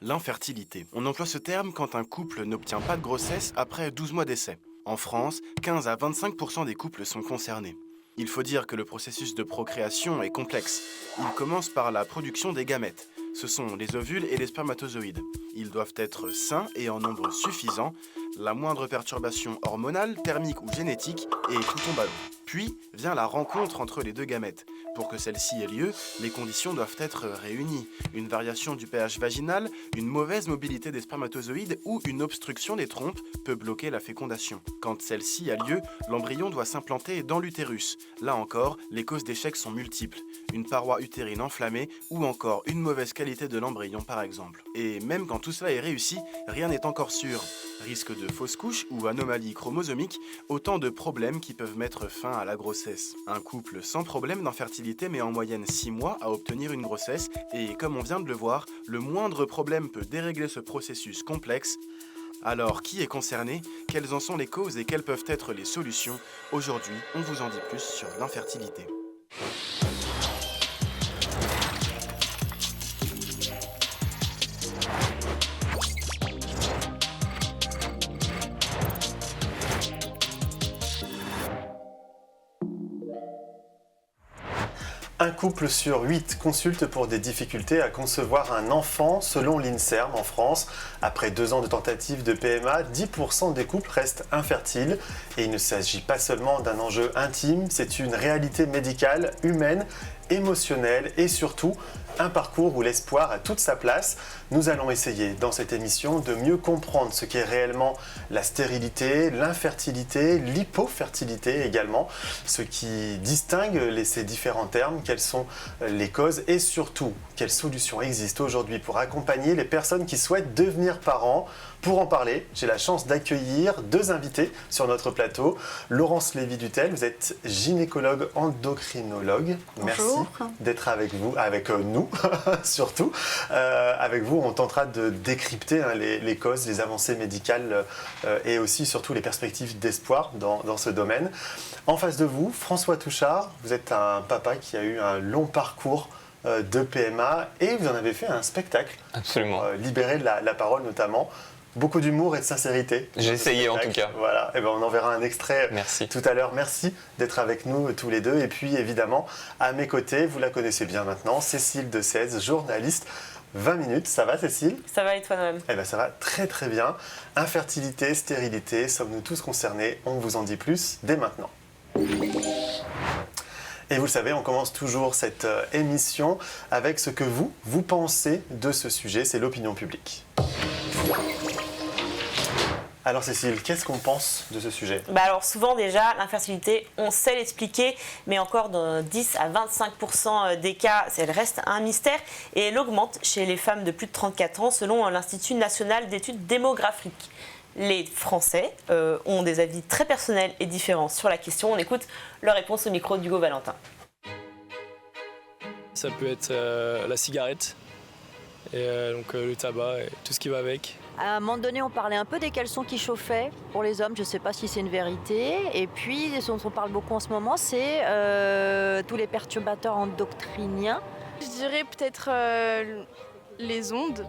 L'infertilité. On emploie ce terme quand un couple n'obtient pas de grossesse après 12 mois d'essai. En France, 15 à 25% des couples sont concernés. Il faut dire que le processus de procréation est complexe. Il commence par la production des gamètes. Ce sont les ovules et les spermatozoïdes. Ils doivent être sains et en nombre suffisant. La moindre perturbation hormonale, thermique ou génétique et tout tombe à l'eau. Puis vient la rencontre entre les deux gamètes. Pour que celle-ci ait lieu, les conditions doivent être réunies. Une variation du pH vaginal, une mauvaise mobilité des spermatozoïdes ou une obstruction des trompes peut bloquer la fécondation. Quand celle-ci a lieu, l'embryon doit s'implanter dans l'utérus. Là encore, les causes d'échec sont multiples. Une paroi utérine enflammée ou encore une mauvaise qualité de l'embryon par exemple. Et même quand tout cela est réussi, rien n'est encore sûr. Risque de fausse couche ou anomalie chromosomique, autant de problèmes qui peuvent mettre fin à la grossesse. Un couple sans problème d'infertilité met en moyenne 6 mois à obtenir une grossesse et comme on vient de le voir, le moindre problème peut dérégler ce processus complexe. Alors, qui est concerné? Quelles en sont les causes et quelles peuvent être les solutions? Aujourd'hui, on vous en dit plus sur l'infertilité. Un couple sur 8 consulte pour des difficultés à concevoir un enfant selon l'INSERM en France. Après 2 ans de tentatives de PMA, 10% des couples restent infertiles. Et il ne s'agit pas seulement d'un enjeu intime, c'est une réalité médicale, humaine, émotionnelle et surtout un parcours où l'espoir a toute sa place. Nous allons essayer dans cette émission de mieux comprendre ce qu'est réellement la stérilité, l'infertilité, l'hypofertilité également, ce qui distingue ces différents termes, quelles sont les causes et surtout quelles solutions existent aujourd'hui pour accompagner les personnes qui souhaitent devenir parents. Pour en parler, j'ai la chance d'accueillir 2 invités sur notre plateau. Laurence Lévy-Dutel, vous êtes gynécologue endocrinologue. Bonjour. Merci d'être avec nous surtout. Avec vous, on tentera de décrypter les causes, les avancées médicales et aussi surtout les perspectives d'espoir dans ce domaine. En face de vous, François Touchard, vous êtes un papa qui a eu un long parcours de PMA et vous en avez fait un spectacle. Absolument. Libérer la parole notamment. Beaucoup d'humour et de sincérité. J'ai essayé en tout cas. Voilà, et ben on en verra un extrait Merci. tout à l'heure. Merci d'être avec nous tous les deux. Et puis évidemment, à mes côtés, vous la connaissez bien maintenant, Cécile Desèze, journaliste. 20 minutes, ça va Cécile? Ça va et toi-même? Eh ben ça va très très bien. Infertilité, stérilité, sommes-nous tous concernés? On vous en dit plus dès maintenant. Et vous le savez, on commence toujours cette émission avec ce que vous pensez de ce sujet, c'est l'opinion publique. Alors Cécile, qu'est-ce qu'on pense de ce sujet? Alors souvent déjà, l'infertilité, on sait l'expliquer, mais encore dans 10 à 25% des cas, elle reste un mystère et elle augmente chez les femmes de plus de 34 ans selon l'Institut national d'études démographiques. Les Français ont des avis très personnels et différents sur la question. On écoute leur réponse au micro d'Hugo Valentin. Ça peut être la cigarette, et donc le tabac et tout ce qui va avec. À un moment donné, on parlait un peu des caleçons qui chauffaient pour les hommes. Je ne sais pas si c'est une vérité. Et puis, ce dont on parle beaucoup en ce moment, c'est tous les perturbateurs endocriniens. Je dirais peut-être les ondes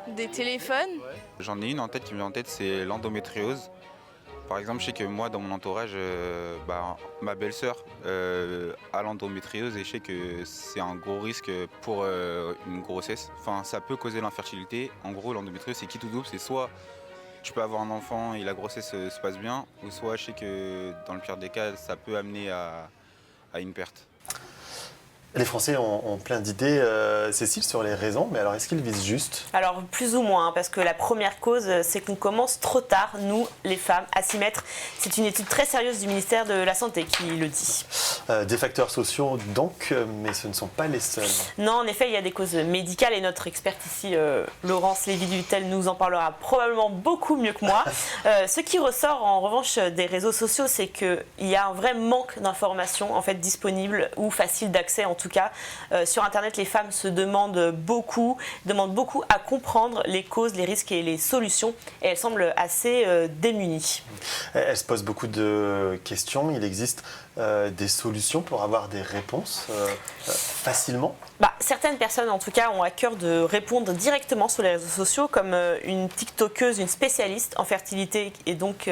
des téléphones. J'en ai une en tête qui me vient en tête, c'est l'endométriose. Par exemple, je sais que moi, dans mon entourage, ma belle-sœur a l'endométriose et je sais que c'est un gros risque pour une grossesse. Enfin, ça peut causer l'infertilité. En gros, l'endométriose, c'est qui tout double. C'est soit tu peux avoir un enfant et la grossesse se passe bien, ou soit je sais que dans le pire des cas, ça peut amener à une perte. Les Français ont plein d'idées, Cécile, sur les raisons, mais alors est-ce qu'ils visent juste? Alors plus ou moins, parce que la première cause, c'est qu'on commence trop tard, nous, les femmes, à s'y mettre. C'est une étude très sérieuse du ministère de la Santé qui le dit. Des facteurs sociaux donc, mais ce ne sont pas les seuls. Non, en effet, il y a des causes médicales et notre experte ici, Laurence Lévy-Dutel, nous en parlera probablement beaucoup mieux que moi. Ce qui ressort en revanche des réseaux sociaux, c'est qu'il y a un vrai manque d'informations en fait, disponibles ou faciles d'accès en tout tout cas. Sur Internet, les femmes se demandent beaucoup à comprendre les causes, les risques et les solutions. Et elles semblent assez démunies. Elles se posent beaucoup de questions. Il existe des solutions pour avoir des réponses facilement? Certaines personnes, en tout cas, ont à cœur de répondre directement sur les réseaux sociaux, comme une TikTokeuse, une spécialiste en fertilité, et donc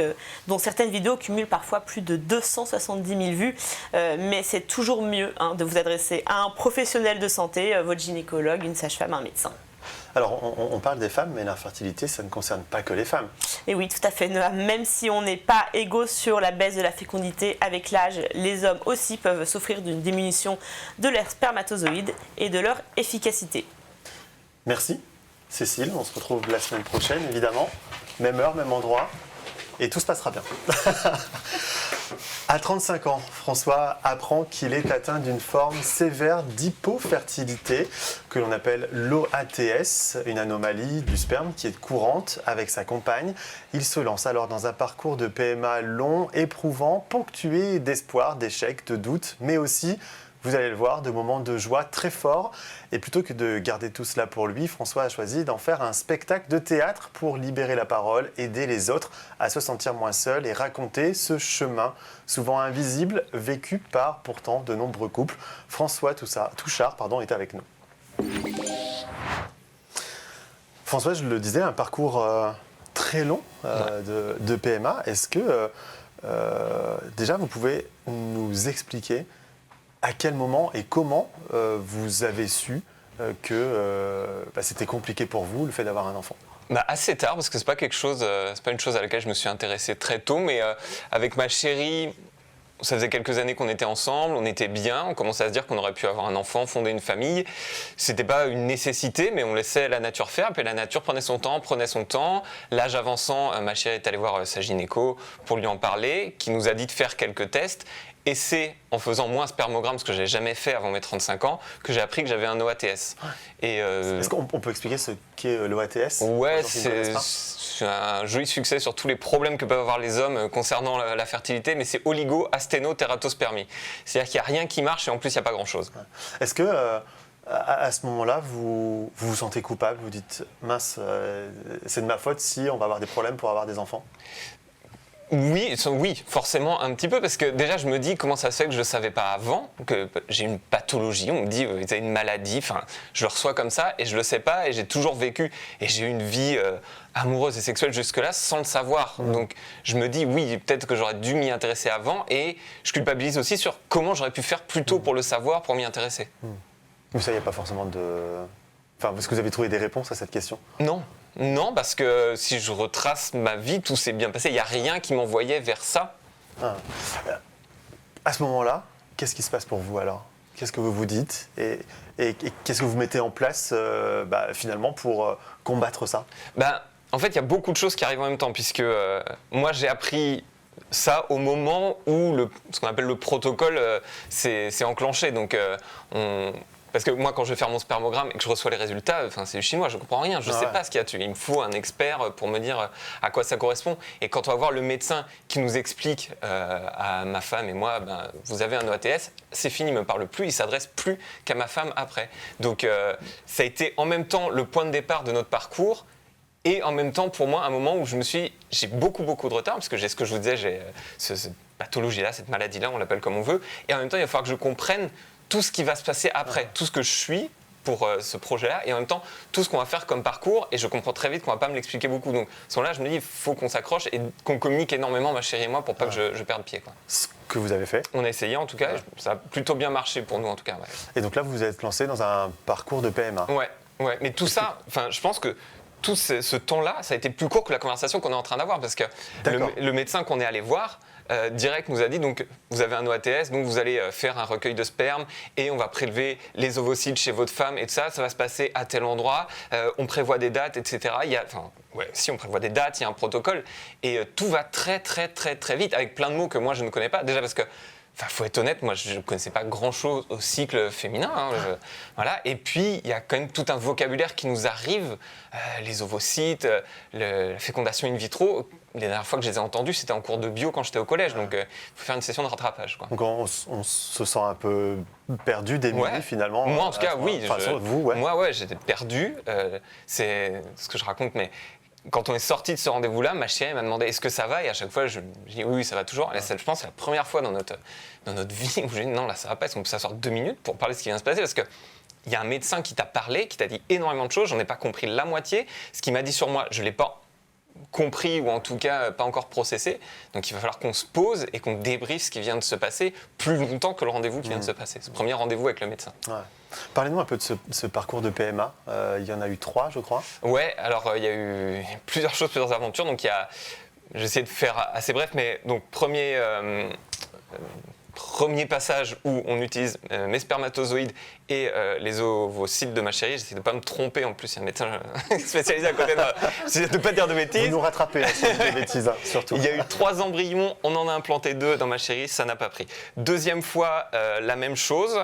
dont certaines vidéos cumulent parfois plus de 270 000 vues. Mais c'est toujours mieux de vous adresser à un professionnel de santé, votre gynécologue, une sage-femme, un médecin. Alors, on parle des femmes, mais l'infertilité, ça ne concerne pas que les femmes. Et oui, tout à fait, Noah. Même si on n'est pas égaux sur la baisse de la fécondité avec l'âge, les hommes aussi peuvent souffrir d'une diminution de leurs spermatozoïdes et de leur efficacité. Merci, Cécile. On se retrouve la semaine prochaine, évidemment. Même heure, même endroit. Et tout se passera bien. À 35 ans, François apprend qu'il est atteint d'une forme sévère d'hypofertilité que l'on appelle l'OATS, une anomalie du sperme qui est courante avec sa compagne. Il se lance alors dans un parcours de PMA long, éprouvant, ponctué d'espoir, d'échecs, de doutes, mais aussi, vous allez le voir, de moments de joie très forts. Et plutôt que de garder tout cela pour lui, François a choisi d'en faire un spectacle de théâtre pour libérer la parole, aider les autres à se sentir moins seuls et raconter ce chemin, souvent invisible, vécu par pourtant de nombreux couples. François Touchard est avec nous. François, je le disais, un parcours très long de PMA. Est-ce que déjà vous pouvez nous expliquer à quel moment et comment vous avez su que c'était compliqué pour vous le fait d'avoir un enfant? Assez tard, parce que c'est pas une chose à laquelle je me suis intéressé très tôt, mais avec ma chérie, ça faisait quelques années qu'on était ensemble, on était bien, on commençait à se dire qu'on aurait pu avoir un enfant, fonder une famille. C'était pas une nécessité, mais on laissait la nature faire, puis la nature prenait son temps. L'âge avançant, ma chérie est allée voir sa gynéco pour lui en parler, qui nous a dit de faire quelques tests. Et c'est en faisant moins un spermogramme, ce que je n'avais jamais fait avant mes 35 ans, que j'ai appris que j'avais un OATS. Est-ce qu'on peut expliquer ce qu'est l'OATS? Ouais, c'est un joli succès sur tous les problèmes que peuvent avoir les hommes concernant la fertilité, mais c'est oligo-asténotératospermie. C'est-à-dire qu'il n'y a rien qui marche et en plus il n'y a pas grand-chose. Est-ce que à ce moment-là, vous vous sentez coupable? Vous dites, mince, c'est de ma faute si on va avoir des problèmes pour avoir des enfants? Oui, forcément un petit peu, parce que déjà je me dis comment ça se fait que je ne savais pas avant, que j'ai une pathologie, on me dit vous avez une maladie, je le reçois comme ça et je ne le sais pas et j'ai toujours vécu et j'ai eu une vie amoureuse et sexuelle jusque-là sans le savoir. Donc je me dis oui, peut-être que j'aurais dû m'y intéresser avant et je culpabilise aussi sur comment j'aurais pu faire plus tôt pour le savoir, pour m'y intéresser. Mais ça, il n'y a pas forcément de... est-ce que vous avez trouvé des réponses à cette question? Non, parce que si je retrace ma vie, tout s'est bien passé. Il n'y a rien qui m'envoyait vers ça. À ce moment-là, qu'est-ce qui se passe pour vous alors? Qu'est-ce que vous vous dites et qu'est-ce que vous mettez en place finalement pour combattre ça? En fait, il y a beaucoup de choses qui arrivent en même temps, puisque moi j'ai appris ça au moment où ce qu'on appelle le protocole s'est enclenché. Donc parce que moi, quand je vais faire mon spermogramme et que je reçois les résultats, c'est du chinois, je ne comprends rien, je ne sais pas ce qu'il y a dessus. Il me faut un expert pour me dire à quoi ça correspond. Et quand on va voir le médecin qui nous explique à ma femme et moi, vous avez un OATS, c'est fini, il ne me parle plus, il ne s'adresse plus qu'à ma femme après. Donc ça a été en même temps le point de départ de notre parcours et en même temps pour moi un moment où j'ai beaucoup de retard, parce que j'ai ce que je vous disais, j'ai cette pathologie-là, cette maladie-là, on l'appelle comme on veut, et en même temps il va falloir que je comprenne tout ce qui va se passer après, tout ce que je suis pour ce projet-là, et en même temps tout ce qu'on va faire comme parcours, et je comprends très vite qu'on ne va pas me l'expliquer beaucoup. Donc à ce moment-là, je me dis, il faut qu'on s'accroche et qu'on communique énormément, ma chérie et moi, pour pas que je perde pied. Ce que vous avez fait? On a essayé en tout cas, ça a plutôt bien marché pour nous en tout cas. Ouais. Et donc là, vous vous êtes lancé dans un parcours de PMA? Ouais, mais tout ça, je pense que tout ce temps-là, ça a été plus court que la conversation qu'on est en train d'avoir, parce que le médecin qu'on est allé voir, direct nous a dit, donc vous avez un OATS, donc vous allez faire un recueil de sperme et on va prélever les ovocytes chez votre femme et tout ça, ça va se passer à tel endroit, on prévoit des dates, etc. On prévoit des dates, il y a un protocole et tout va très vite, avec plein de mots que moi je ne connais pas, déjà parce que Enfin, faut être honnête, moi je ne connaissais pas grand-chose au cycle féminin. Hein, voilà. Et puis, il y a quand même tout un vocabulaire qui nous arrive, les ovocytes, la fécondation in vitro. Les dernières fois que je les ai entendus, c'était en cours de bio quand j'étais au collège. Donc, il faut faire une session de rattrapage. Quoi. Donc on se sent un peu perdu, démuni finalement. Moi, en tout cas, oui. Vous, ouais. Moi, ouais, j'étais perdu. C'est ce que je raconte, mais... Quand on est sorti de ce rendez-vous-là, ma chérie m'a demandé est-ce que ça va, et à chaque fois je dis oui, ça va toujours. Et là, je pense que c'est la première fois dans notre vie où je dis non, là ça va pas, est-ce qu'on peut s'asseoir 2 minutes pour parler de ce qui vient de se passer, parce qu'il y a un médecin qui t'a parlé, qui t'a dit énormément de choses, j'en ai pas compris la moitié. Ce qu'il m'a dit sur moi, je l'ai pas compris, ou en tout cas pas encore processé. Donc il va falloir qu'on se pose et qu'on débriefe ce qui vient de se passer plus longtemps que le rendez-vous qui vient de se passer, ce premier rendez-vous avec le médecin. Ouais. Parlez-nous un peu de ce parcours de PMA. Il y en a eu 3, je crois. Ouais, alors il y a eu plusieurs choses, plusieurs aventures. Donc j'ai essayé de faire assez bref, mais donc premier passage où on utilise mes spermatozoïdes et les ovocytes de ma chérie. J'essaie de ne pas me tromper, en plus il y a un médecin spécialisé à côté de ne pas dire de bêtises. Vous nous rattrapez sur des bêtises, surtout. Il y a eu 3 embryons, on en a implanté 2 dans ma chérie, ça n'a pas pris. Deuxième fois, la même chose.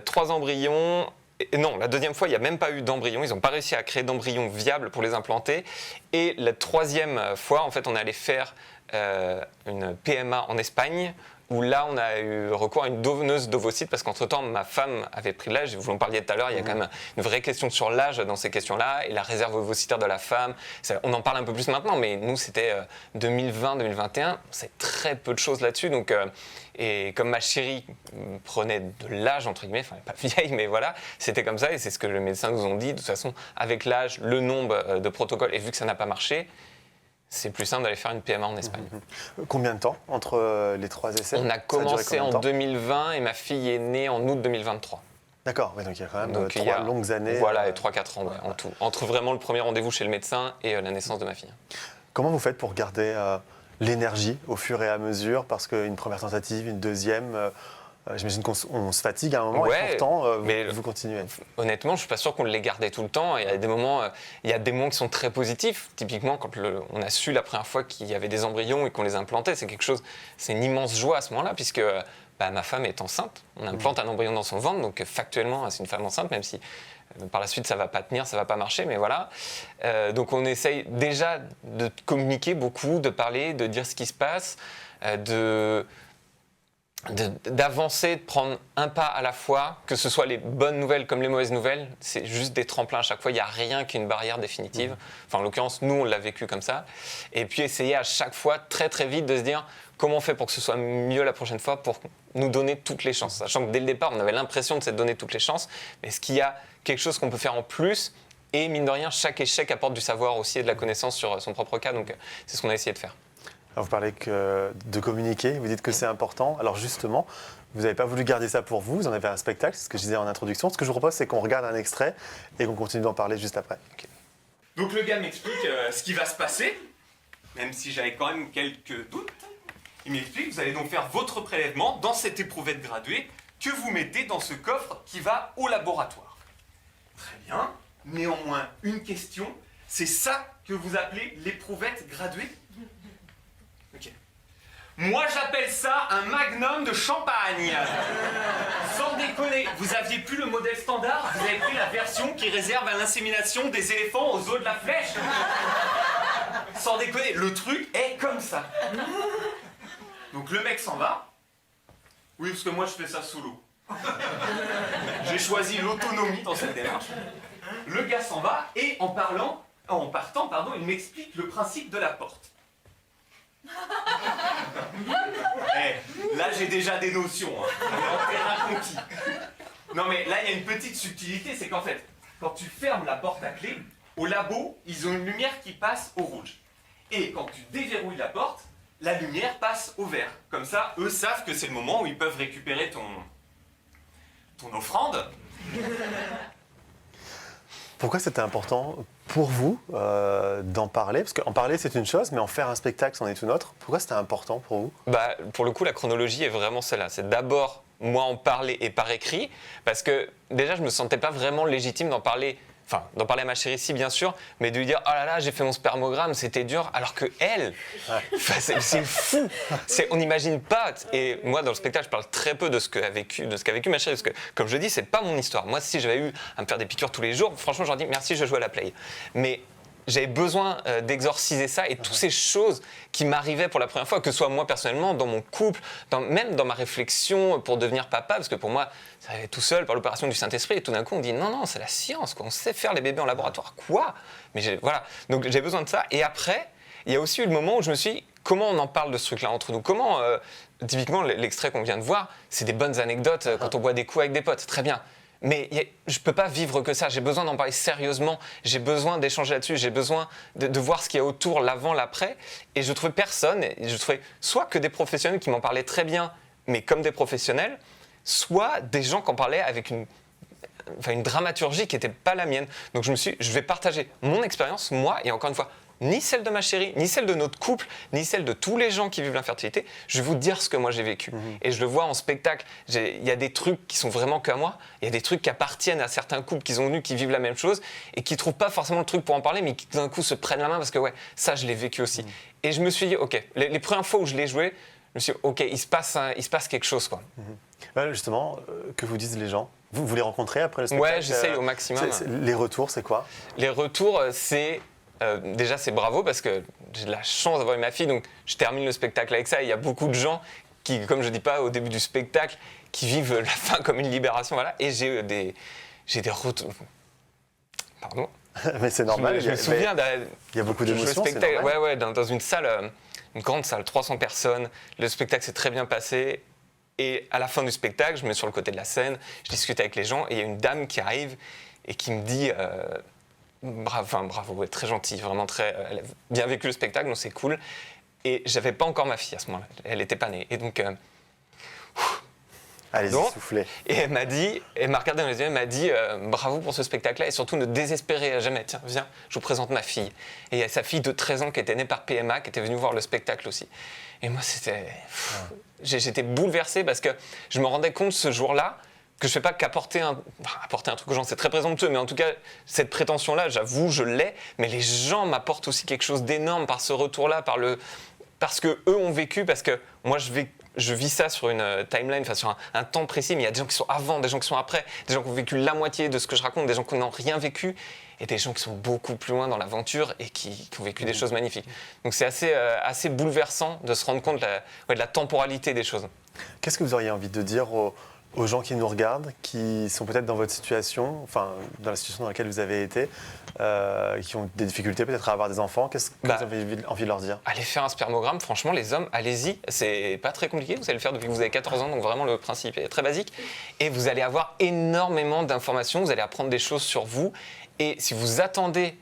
3 embryons. Non, la deuxième fois, il n'y a même pas eu d'embryons. Ils n'ont pas réussi à créer d'embryons viables pour les implanter. Et la 3e fois, en fait, on est allé faire une PMA en Espagne, où là, on a eu recours à une donneuse d'ovocytes, parce qu'entre-temps, ma femme avait pris l'âge. Vous en parliez tout à l'heure, il y a quand même une vraie question sur l'âge dans ces questions-là, et la réserve ovocytaire de la femme. On en parle un peu plus maintenant, mais nous, c'était 2020-2021. C'est très peu de choses là-dessus. Donc, et comme ma chérie prenait de l'âge, entre guillemets, enfin, pas vieille, mais voilà, c'était comme ça, et c'est ce que les médecins nous ont dit. De toute façon, avec l'âge, le nombre de protocoles, et vu que ça n'a pas marché, c'est plus simple d'aller faire une PMA en Espagne. Combien de temps entre les 3 essais? On a commencé en 2020 et ma fille est née en août 2023. D'accord, donc il y a quand même 3 longues années. Voilà, et 3-4 ans en tout. Entre vraiment le premier rendez-vous chez le médecin et la naissance de ma fille. Comment vous faites pour garder l'énergie au fur et à mesure? Parce qu'une première tentative, une deuxième... j'imagine qu'on se fatigue à un moment, et pourtant, vous continuez. Honnêtement, je ne suis pas sûr qu'on les gardait tout le temps. Il y a des moments qui sont très positifs. Typiquement, quand on a su la première fois qu'il y avait des embryons et qu'on les implantait, c'est une immense joie à ce moment-là, puisque ma femme est enceinte. On implante un embryon dans son ventre, donc factuellement, c'est une femme enceinte, même si par la suite, ça ne va pas tenir, ça ne va pas marcher, mais voilà. Donc on essaye déjà de communiquer beaucoup, de parler, de dire ce qui se passe, d'avancer, de prendre un pas à la fois, que ce soit les bonnes nouvelles comme les mauvaises nouvelles, c'est juste des tremplins à chaque fois, il n'y a rien qu'une barrière définitive. Enfin, en l'occurrence, nous, on l'a vécu comme ça. Et puis essayer à chaque fois, très très vite, de se dire comment on fait pour que ce soit mieux la prochaine fois, pour nous donner toutes les chances. Sachant que dès le départ, on avait l'impression de s'être donné toutes les chances, mais est-ce qu'il y a quelque chose qu'on peut faire en plus? Et mine de rien, chaque échec apporte du savoir aussi et de la connaissance sur son propre cas, donc c'est ce qu'on a essayé de faire. Alors vous parlez de communiquer, vous dites que c'est important. Alors justement, vous n'avez pas voulu garder ça pour vous, vous en avez un spectacle, c'est ce que je disais en introduction. Ce que je vous propose, c'est qu'on regarde un extrait et qu'on continue d'en parler juste après. Okay. Donc le gars m'explique ce qui va se passer, même si j'avais quand même quelques doutes. Il m'explique, vous allez donc faire votre prélèvement dans cette éprouvette graduée que vous mettez dans ce coffre qui va au laboratoire. Très bien. Néanmoins, une question, c'est ça que vous appelez l'éprouvette graduée? Ok. Moi, j'appelle ça un magnum de champagne. Sans déconner, vous aviez plus le modèle standard, vous avez pris la version qui réserve à l'insémination des éléphants aux os de la flèche. Sans déconner, le truc est comme ça. Donc le mec s'en va. Oui, parce que moi, je fais ça solo. J'ai choisi l'autonomie dans cette démarche. Le gars s'en va et en partant, il m'explique le principe de la porte. Là, j'ai déjà des notions. On est en terrain conquis. Non, mais là, il y a une petite subtilité, c'est qu'en fait, quand tu fermes la porte à clé, au labo, ils ont une lumière qui passe au rouge. Et quand tu déverrouilles la porte, la lumière passe au vert. Comme ça, eux savent que c'est le moment où ils peuvent récupérer ton offrande. Pourquoi c'était important pour vous d'en parler? Parce qu'en parler, c'est une chose, mais en faire un spectacle, c'en est une autre. Pourquoi c'était important pour vous? Pour le coup, la chronologie est vraiment celle-là. C'est d'abord, moi, en parler et par écrit, parce que déjà, je ne me sentais pas vraiment légitime d'en parler enfin, d'en parler à ma chérie, si bien sûr, mais de lui dire, oh là là, j'ai fait mon spermogramme, c'était dur, alors que elle, enfin, c'est fou. On n'imagine pas. Et moi, dans le spectacle, je parle très peu de ce qu'a vécu ma chérie, parce que, comme je dis, c'est pas mon histoire. Moi, si j'avais eu à me faire des piqûres tous les jours, franchement, j'aurais dit, merci, je joue à la play. Mais j'avais besoin d'exorciser ça et toutes ces choses qui m'arrivaient pour la première fois, que ce soit moi personnellement, dans mon couple, même dans ma réflexion pour devenir papa, parce que pour moi, ça allait tout seul par l'opération du Saint-Esprit, et tout d'un coup on dit non, c'est la science, quoi. On sait faire les bébés en laboratoire, quoi. Mais voilà, donc j'ai besoin de ça. Et après, il y a aussi eu le moment où je me suis dit, comment on en parle de ce truc-là entre nous? Comment, typiquement, l'extrait qu'on vient de voir, c'est des bonnes anecdotes quand on boit des coups avec des potes, très bien. Mais je ne peux pas vivre que ça, j'ai besoin d'en parler sérieusement, j'ai besoin d'échanger là-dessus, j'ai besoin de voir ce qu'il y a autour, l'avant, l'après. Et je trouvais personne, et je trouvais soit que des professionnels qui m'en parlaient très bien, mais comme des professionnels, soit des gens qui en parlaient avec une dramaturgie qui n'était pas la mienne. Donc je me suis dit, je vais partager mon expérience, moi, et encore une fois, ni celle de ma chérie, ni celle de notre couple, ni celle de tous les gens qui vivent l'infertilité. Je vais vous dire ce que moi j'ai vécu. Et je le vois en spectacle. Il y a des trucs qui sont vraiment qu'à moi. Il y a des trucs qui appartiennent à certains couples qui sont venus, qui vivent la même chose et qui ne trouvent pas forcément le truc pour en parler, mais qui d'un coup se prennent la main parce que ouais, ça je l'ai vécu aussi. Et je me suis dit, ok, les premières fois où je l'ai joué, je me suis dit, ok, il se passe quelque chose, quoi. Justement, que vous disent les gens? Vous les rencontrez après le spectacle? Ouais, j'essaye au maximum. Les retours, c'est quoi? Les retours, c'est... déjà, c'est bravo parce que j'ai de la chance d'avoir eu ma fille, donc je termine le spectacle avec ça. Il y a beaucoup de gens qui, comme je dis pas au début du spectacle, qui vivent la fin comme une libération, voilà. Et j'ai des retours. Pardon. Mais c'est normal. Je me souviens, il y a beaucoup d'émotions. Ouais, dans une salle, une grande salle, 300 personnes. Le spectacle s'est très bien passé. Et à la fin du spectacle, je me mets sur le côté de la scène, je discute avec les gens, et il y a une dame qui arrive et qui me dit. Bravo, ouais, très gentille, vraiment très. Elle a bien vécu le spectacle, donc c'est cool. Et j'avais pas encore ma fille à ce moment-là, elle n'était pas née. Et donc. Allez-y, soufflez. Et elle m'a regardé dans les yeux, elle m'a dit bravo pour ce spectacle-là et surtout ne désespérez jamais. Tiens, viens, je vous présente ma fille. Et il y a sa fille de 13 ans qui était née par PMA, qui était venue voir le spectacle aussi. Et moi, j'étais bouleversé parce que je me rendais compte ce jour-là que je ne fais pas qu'apporter un truc aux gens, c'est très présomptueux, mais en tout cas, cette prétention-là, j'avoue, je l'ai, mais les gens m'apportent aussi quelque chose d'énorme par ce retour-là, parce qu'eux ont vécu, parce que moi, je vis ça sur une timeline, enfin sur un temps précis, mais il y a des gens qui sont avant, des gens qui sont après, des gens qui ont vécu la moitié de ce que je raconte, des gens qui n'ont rien vécu, et des gens qui sont beaucoup plus loin dans l'aventure et qui ont vécu des choses magnifiques. Donc c'est assez bouleversant de se rendre compte de la temporalité des choses. Qu'est-ce que vous auriez envie de dire aux gens qui nous regardent, qui sont peut-être dans votre situation, enfin dans la situation dans laquelle vous avez été, qui ont des difficultés peut-être à avoir des enfants, qu'est-ce que vous avez envie de leur dire? Allez faire un spermogramme, franchement les hommes, allez-y, c'est pas très compliqué, vous allez le faire depuis que vous avez 14 ans, donc vraiment le principe est très basique, et vous allez avoir énormément d'informations, vous allez apprendre des choses sur vous, et si vous attendez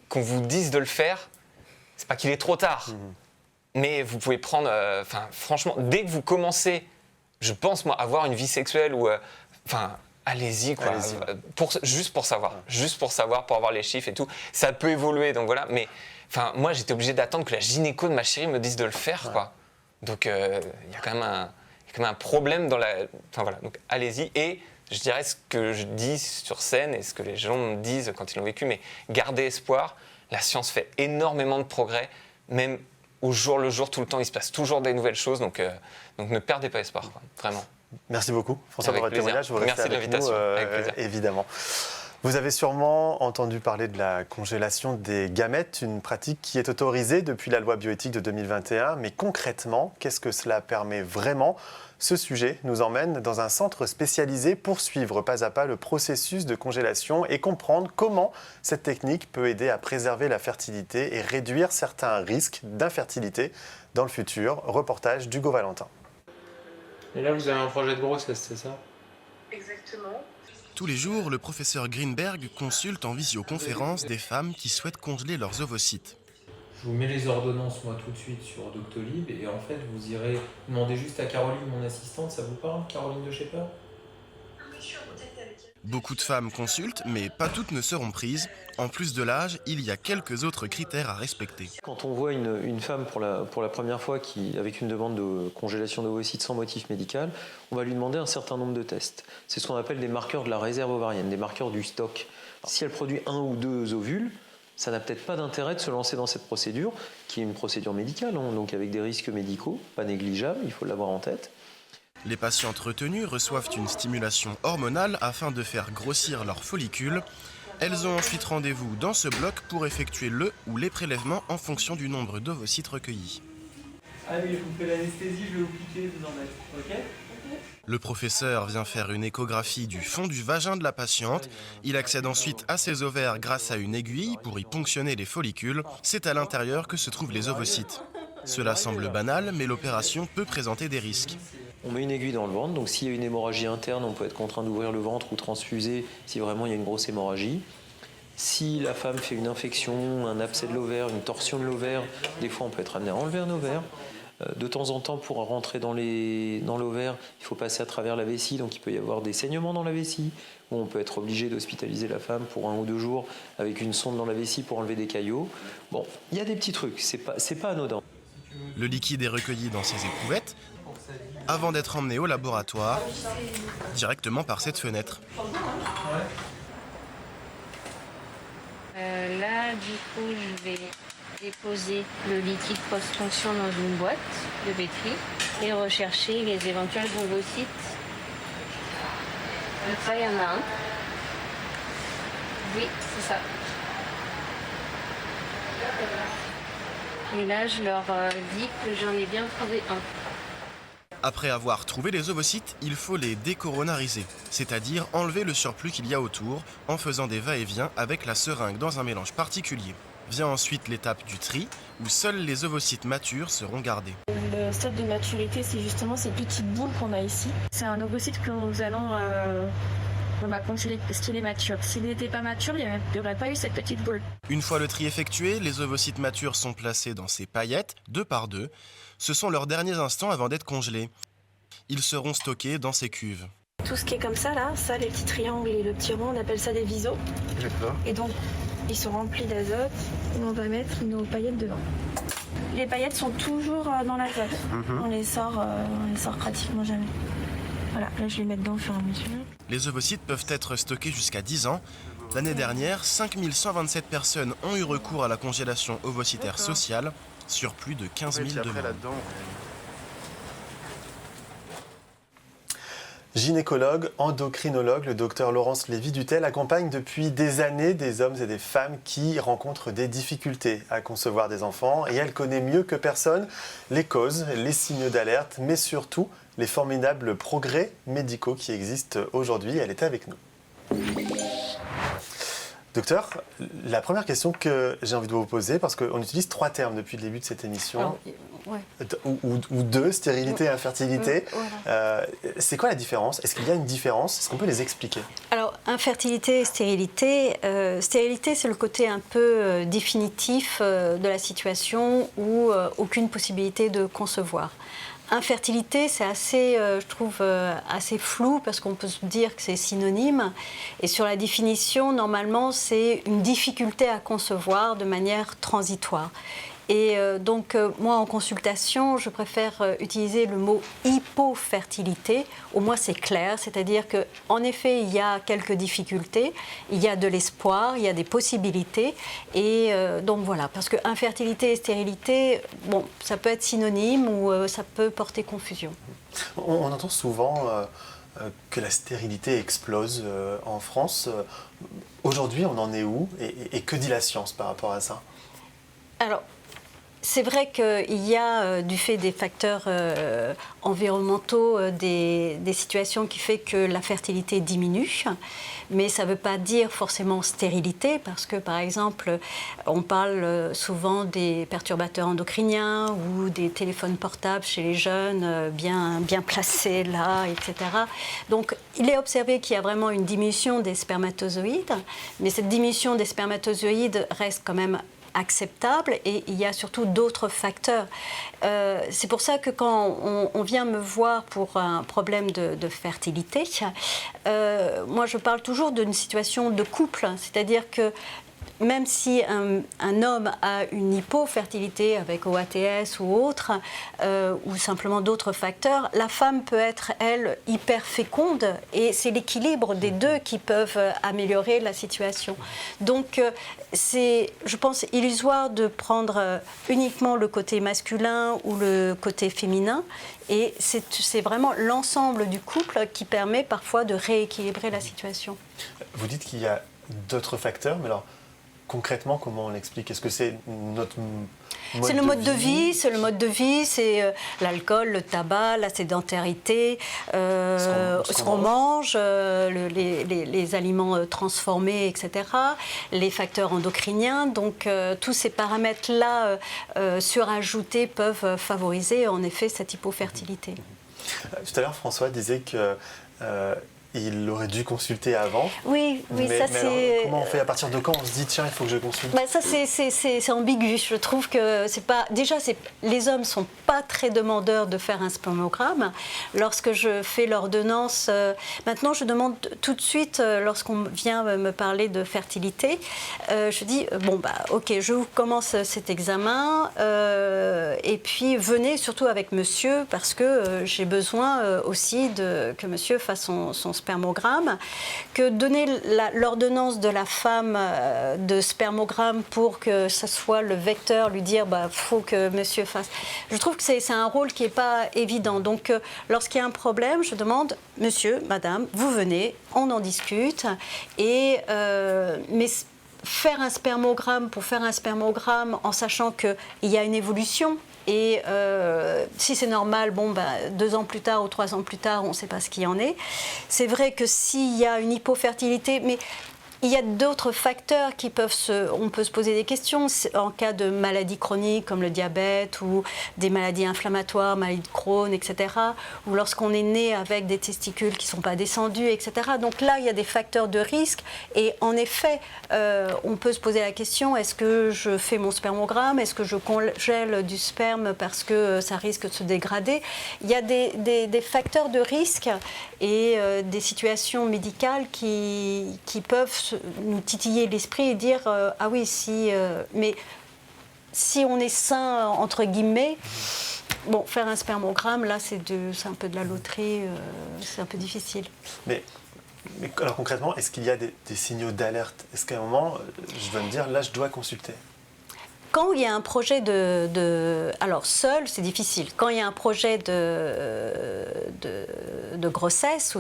qu'on vous dise de le faire, c'est pas qu'il est trop tard, mais vous pouvez prendre, franchement, dès que vous commencez, je pense, moi, avoir une vie sexuelle ou... allez-y, quoi. Juste pour savoir, pour avoir les chiffres et tout. Ça peut évoluer, donc voilà. Mais moi, j'étais obligé d'attendre que la gynéco de ma chérie me dise de le faire, quoi. Donc, il y a quand même un problème dans la... Enfin, voilà. Donc, allez-y. Et je dirais ce que je dis sur scène et ce que les gens me disent quand ils l'ont vécu, mais gardez espoir. La science fait énormément de progrès, même... Au jour le jour, tout le temps, il se passe toujours des nouvelles choses, donc ne perdez pas espoir, quoi, vraiment. Merci beaucoup, François, pour votre témoignage. Merci de l'invitation, avec plaisir. Évidemment. Vous avez sûrement entendu parler de la congélation des gamètes, une pratique qui est autorisée depuis la loi bioéthique de 2021. Mais concrètement, qu'est-ce que cela permet vraiment ? Ce sujet nous emmène dans un centre spécialisé pour suivre pas à pas le processus de congélation et comprendre comment cette technique peut aider à préserver la fertilité et réduire certains risques d'infertilité dans le futur. Reportage d'Hugo Valentin. Et là, vous avez un projet de grossesse, c'est ça ? Exactement. Tous les jours, le professeur Greenberg consulte en visioconférence des femmes qui souhaitent congeler leurs ovocytes. Je vous mets les ordonnances, moi, tout de suite sur Doctolib, et en fait, vous irez demander juste à Caroline, mon assistante, ça vous parle, Caroline de Shepherd ? Je suis en contact avec elle. Beaucoup de femmes consultent, mais pas toutes ne seront prises. En plus de l'âge, il y a quelques autres critères à respecter. Quand on voit une femme pour la première fois avec une demande de congélation d'ovocytes sans motif médical, on va lui demander un certain nombre de tests. C'est ce qu'on appelle des marqueurs de la réserve ovarienne, des marqueurs du stock. Si elle produit 1 ou 2 ovules, ça n'a peut-être pas d'intérêt de se lancer dans cette procédure, qui est une procédure médicale, donc avec des risques médicaux, pas négligeables, il faut l'avoir en tête. Les patientes retenues reçoivent une stimulation hormonale afin de faire grossir leurs follicules. Elles ont ensuite rendez-vous dans ce bloc pour effectuer le ou les prélèvements en fonction du nombre d'ovocytes recueillis. Allez, je vous fais l'anesthésie, je vais vous piquer, vous en mettre, ok ? Le professeur vient faire une échographie du fond du vagin de la patiente. Il accède ensuite à ses ovaires grâce à une aiguille pour y ponctionner les follicules. C'est à l'intérieur que se trouvent les ovocytes. Cela semble banal, mais l'opération peut présenter des risques. On met une aiguille dans le ventre, donc s'il y a une hémorragie interne, on peut être contraint d'ouvrir le ventre ou transfuser si vraiment il y a une grosse hémorragie. Si la femme fait une infection, un abcès de l'ovaire, une torsion de l'ovaire, des fois on peut être amené à enlever un ovaire. De temps en temps, pour rentrer dans l'ovaire, il faut passer à travers la vessie, donc il peut y avoir des saignements dans la vessie, où on peut être obligé d'hospitaliser la femme pour 1 ou 2 jours avec une sonde dans la vessie pour enlever des caillots. Bon, il y a des petits trucs, c'est pas anodin. Le liquide est recueilli dans ces éprouvettes avant d'être emmené au laboratoire, directement par cette fenêtre. Là, du coup, je vais déposer le liquide post-fonction dans une boîte de pétri et rechercher les éventuels ovocytes. Ça, il y en a un. Oui, c'est ça. Et là, je leur dis que j'en ai bien trouvé un. Après avoir trouvé les ovocytes, il faut les décoronariser, c'est-à-dire enlever le surplus qu'il y a autour en faisant des va-et-vient avec la seringue dans un mélange particulier. Vient ensuite l'étape du tri, où seuls les ovocytes matures seront gardés. Le stade de maturité, c'est justement ces petites boules qu'on a ici. C'est un ovocyte que nous allons on va congeler parce qu'il est mature. S'il n'était pas mature, il n'y aurait pas eu cette petite boule. Une fois le tri effectué, les ovocytes matures sont placés dans ces paillettes, 2 par 2. Ce sont leurs derniers instants avant d'être congelés. Ils seront stockés dans ces cuves. Tout ce qui est comme ça, là, ça, les petits triangles et le petit rond, on appelle ça des visos. D'accord. Et donc, ils sont remplis d'azote et on va mettre nos paillettes dedans. Les paillettes sont toujours dans l'azote. On les sort pratiquement jamais. Voilà, là je les mets dedans au fur et à mesure. Les ovocytes peuvent être stockés jusqu'à 10 ans. L'année dernière, 5127 personnes ont eu recours à la congélation ovocytaire sociale sur plus de 15 000 demandes. Gynécologue, endocrinologue, le docteur Laurence Lévy-Dutel accompagne depuis des années des hommes et des femmes qui rencontrent des difficultés à concevoir des enfants et elle connaît mieux que personne les causes, les signaux d'alerte, mais surtout les formidables progrès médicaux qui existent aujourd'hui. Elle est avec nous. Docteur, la première question que j'ai envie de vous poser, parce qu'on utilise 3 termes depuis le début de cette émission, Alors, ouais. ou 2, stérilité et infertilité. Voilà. C'est quoi la différence? Est-ce qu'il y a une différence? Est-ce qu'on peut les expliquer? Alors, infertilité et stérilité, stérilité c'est le côté un peu définitif de la situation où aucune possibilité de concevoir. Infertilité, c'est assez, je trouve, assez flou parce qu'on peut se dire que c'est synonyme. Et sur la définition, normalement, c'est une difficulté à concevoir de manière transitoire. Et donc, moi, en consultation, je préfère utiliser le mot hypofertilité. Au moins, c'est clair, c'est-à-dire qu'en effet, il y a quelques difficultés, il y a de l'espoir, il y a des possibilités. Et donc, voilà, parce que infertilité et stérilité, bon, ça peut être synonyme ou ça peut porter confusion. On entend souvent que la stérilité explose en France. Aujourd'hui, on en est où et que dit la science par rapport à ça? Alors, c'est vrai qu'il y a, du fait des facteurs environnementaux, des situations qui font que la fertilité diminue, mais ça ne veut pas dire forcément stérilité, parce que, par exemple, on parle souvent des perturbateurs endocriniens ou des téléphones portables chez les jeunes, bien placés là, etc. Donc, il est observé qu'il y a vraiment une diminution des spermatozoïdes, mais cette diminution des spermatozoïdes reste quand même acceptable et il y a surtout d'autres facteurs. C'est pour ça que quand on vient me voir pour un problème de fertilité, moi je parle toujours d'une situation de couple, c'est-à-dire que même si un homme a une hypofertilité avec OATS ou autre, ou simplement d'autres facteurs, la femme peut être, elle, hyper féconde et c'est l'équilibre des deux qui peuvent améliorer la situation. Donc, c'est, je pense, illusoire de prendre uniquement le côté masculin ou le côté féminin. Et c'est vraiment l'ensemble du couple qui permet parfois de rééquilibrer la situation. Vous dites qu'il y a d'autres facteurs, mais alors concrètement, comment on l'explique? Est-ce que c'est notre c'est le mode de vie, c'est le mode de vie, c'est l'alcool, le tabac, la sédentarité, ce qu'on mange, les aliments transformés, etc., les facteurs endocriniens. Donc tous ces paramètres-là surajoutés peuvent favoriser en effet cette hypofertilité. Tout à l'heure, François disait que il aurait dû consulter avant. Oui, mais ça c'est... Alors, comment on fait? À partir de quand on se dit tiens, il faut que je consulte? Ça c'est ambigu. Je trouve que c'est pas... Déjà, les hommes sont pas très demandeurs de faire un spermogramme. Lorsque je fais l'ordonnance, maintenant je demande tout de suite, lorsqu'on vient me parler de fertilité, je dis, ok, je vous commence cet examen, et puis venez surtout avec monsieur, parce que j'ai besoin aussi que monsieur fasse son spermogramme, que donner l'ordonnance de la femme de spermogramme pour que ce soit le vecteur, lui dire faut que monsieur fasse. Je trouve que c'est un rôle qui n'est pas évident. Donc lorsqu'il y a un problème, je demande monsieur, madame, vous venez, on en discute. Mais faire un spermogramme pour faire un spermogramme en sachant qu'il y a une évolution. Et si c'est normal, 2 ans plus tard ou 3 ans plus tard, on ne sait pas ce qu'il y en est. C'est vrai que s'il y a une hypofertilité, mais il y a d'autres facteurs qui on peut se poser des questions en cas de maladies chroniques comme le diabète ou des maladies inflammatoires, maladies de Crohn, etc. Ou lorsqu'on est né avec des testicules qui ne sont pas descendus, etc. Donc là, il y a des facteurs de risque. Et en effet, on peut se poser la question, est-ce que je fais mon spermogramme? Est-ce que je congèle du sperme parce que ça risque de se dégrader? Il y a des facteurs de risque et des situations médicales qui peuvent nous titiller l'esprit et dire ah oui, mais si on est sain entre guillemets, faire un spermogramme là c'est un peu de la loterie, c'est un peu difficile. Mais alors concrètement, est-ce qu'il y a des signaux d'alerte? Est-ce qu'à un moment je dois me dire là je dois consulter? Quand il y a un projet alors seul, c'est difficile. Quand il y a un projet de grossesse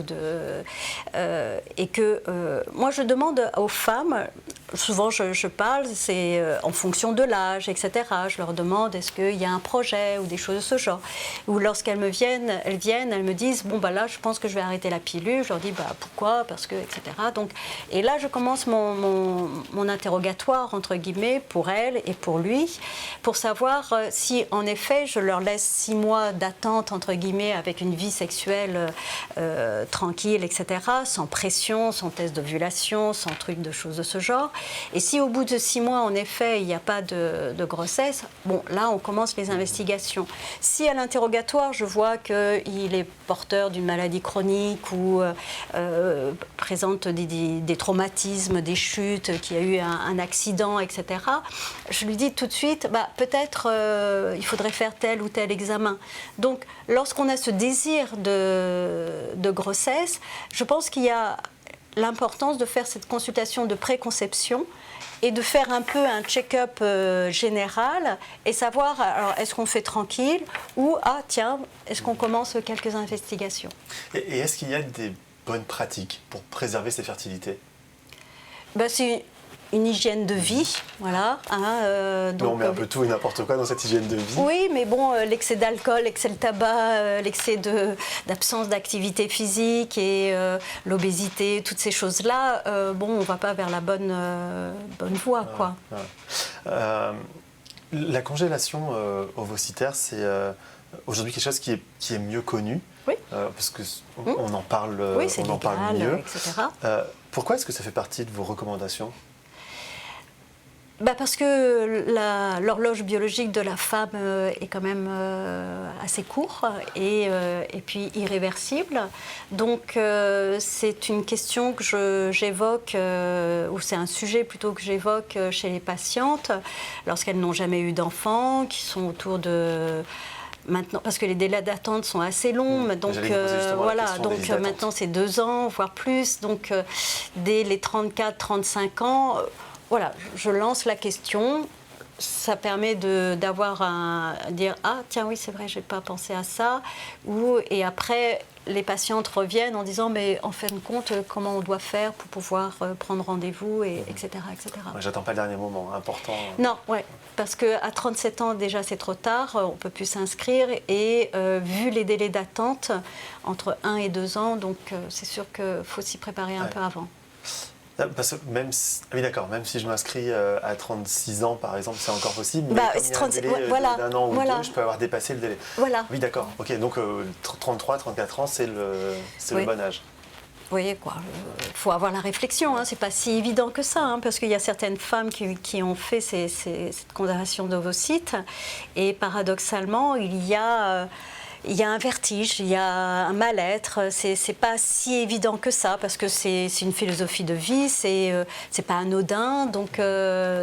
et que moi je demande aux femmes, souvent je parle, c'est en fonction de l'âge, etc. Je leur demande est-ce qu'il y a un projet ou des choses de ce genre. Ou lorsqu'elles viennent, elles me disent là je pense que je vais arrêter la pilule. Je leur dis pourquoi, parce que, etc. Donc, et là je commence mon interrogatoire entre guillemets pour elles et pour lui, pour savoir si en effet je leur laisse 6 mois d'attente entre guillemets avec une vie sexuelle tranquille, etc., sans pression, sans test d'ovulation, sans truc de choses de ce genre. Et si au bout de 6 mois en effet il n'y a pas de grossesse, là on commence les investigations. Si à l'interrogatoire je vois qu'il est porteur d'une maladie chronique ou présente des traumatismes, des chutes, qu'il y a eu un accident, etc., je lui dis tout de suite, peut-être il faudrait faire tel ou tel examen. Donc, lorsqu'on a ce désir de grossesse, je pense qu'il y a l'importance de faire cette consultation de préconception et de faire un peu un check-up général et savoir, alors, est-ce qu'on fait tranquille ou, est-ce qu'on commence quelques investigations. Et est-ce qu'il y a des bonnes pratiques pour préserver sa fertilité? C'est une hygiène de vie, voilà. On met un peu tout et n'importe quoi dans cette hygiène de vie. Oui, mais l'excès d'alcool, l'excès de tabac, l'excès d'absence d'activité physique et l'obésité, toutes ces choses-là, on ne va pas vers la bonne voie, quoi. La congélation ovocitaire, c'est aujourd'hui quelque chose qui est mieux connu. Oui. Parce qu'on en parle, on parle mieux. Etc. Pourquoi est-ce que ça fait partie de vos recommandations? Parce que l'horloge biologique de la femme est quand même assez court et puis irréversible. Donc c'est une question que j'évoque, ou c'est un sujet plutôt que j'évoque chez les patientes lorsqu'elles n'ont jamais eu d'enfants, qui sont autour de... Maintenant, parce que les délais d'attente sont assez longs, donc voilà, donc maintenant c'est 2 ans, voire plus, donc dès les 34-35 ans, voilà, je lance la question. Ça permet d'avoir dire ah tiens oui c'est vrai j'ai pas pensé à ça, et après les patientes reviennent en disant mais en fin de compte comment on doit faire pour pouvoir prendre rendez-vous etc. Ouais, j'attends pas le dernier moment, important. Non, ouais, parce qu'à 37 ans déjà c'est trop tard, on peut plus s'inscrire et vu les délais d'attente entre 1 et 2 ans, donc c'est sûr qu'il faut s'y préparer un peu avant. Parce que même si je m'inscris à 36 ans par exemple, c'est encore possible, mais comme il y a un délai d'un an ou deux, je peux avoir dépassé le délai. Voilà. Oui, d'accord. Ok, donc 33-34 ans, c'est le bon âge. Vous voyez quoi, faut avoir la réflexion, hein, c'est pas si évident que ça, hein, parce qu'il y a certaines femmes qui ont fait cette conservation d'ovocytes, et paradoxalement, il y a un vertige, il y a un mal-être, c'est pas si évident que ça, parce que c'est une philosophie de vie, c'est pas anodin, donc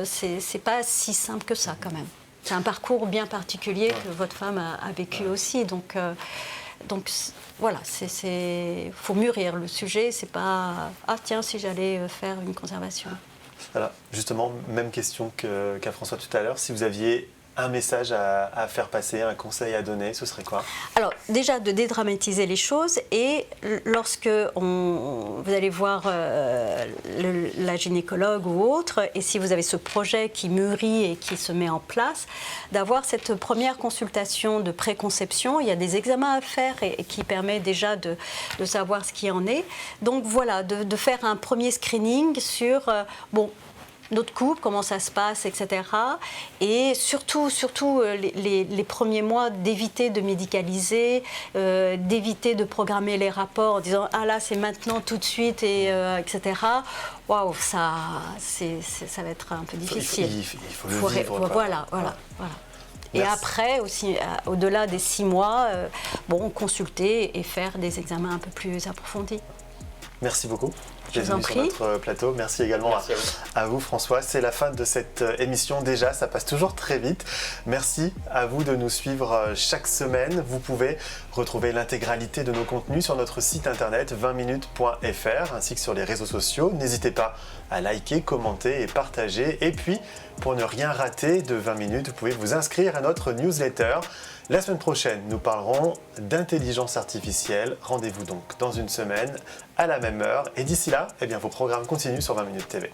c'est pas si simple que ça quand même. C'est un parcours bien particulier que votre femme a vécu aussi, donc voilà, faut mûrir le sujet, c'est pas ah tiens si j'allais faire une conservation. Alors justement, même question qu'à François tout à l'heure, si vous aviez un message à faire passer, un conseil à donner, ce serait quoi? Alors déjà de dédramatiser les choses, et lorsque vous allez voir la gynécologue ou autre, et si vous avez ce projet qui mûrit et qui se met en place, d'avoir cette première consultation de préconception. Il y a des examens à faire et qui permet déjà de savoir ce qui en est. Donc voilà, de faire un premier screening sur notre couple, comment ça se passe, etc. Et surtout les premiers mois, d'éviter de médicaliser, d'éviter de programmer les rapports en disant « Ah là, c'est maintenant, tout de suite, etc. » Waouh, ça va être un peu difficile. Il faut le vivre. Voilà. Et après, aussi, au-delà des 6 mois, consulter et faire des examens un peu plus approfondis. Merci beaucoup. Je vous en prie. Sur notre plateau. Merci également à vous, François. C'est la fin de cette émission déjà, ça passe toujours très vite. Merci à vous de nous suivre chaque semaine. Vous pouvez retrouver l'intégralité de nos contenus sur notre site internet 20minutes.fr ainsi que sur les réseaux sociaux. N'hésitez pas à liker, commenter et partager. Et puis, pour ne rien rater de 20 minutes, vous pouvez vous inscrire à notre newsletter. La semaine prochaine, nous parlerons d'intelligence artificielle. Rendez-vous donc dans une semaine à la même heure. Et d'ici là, vos programmes continuent sur 20 minutes TV.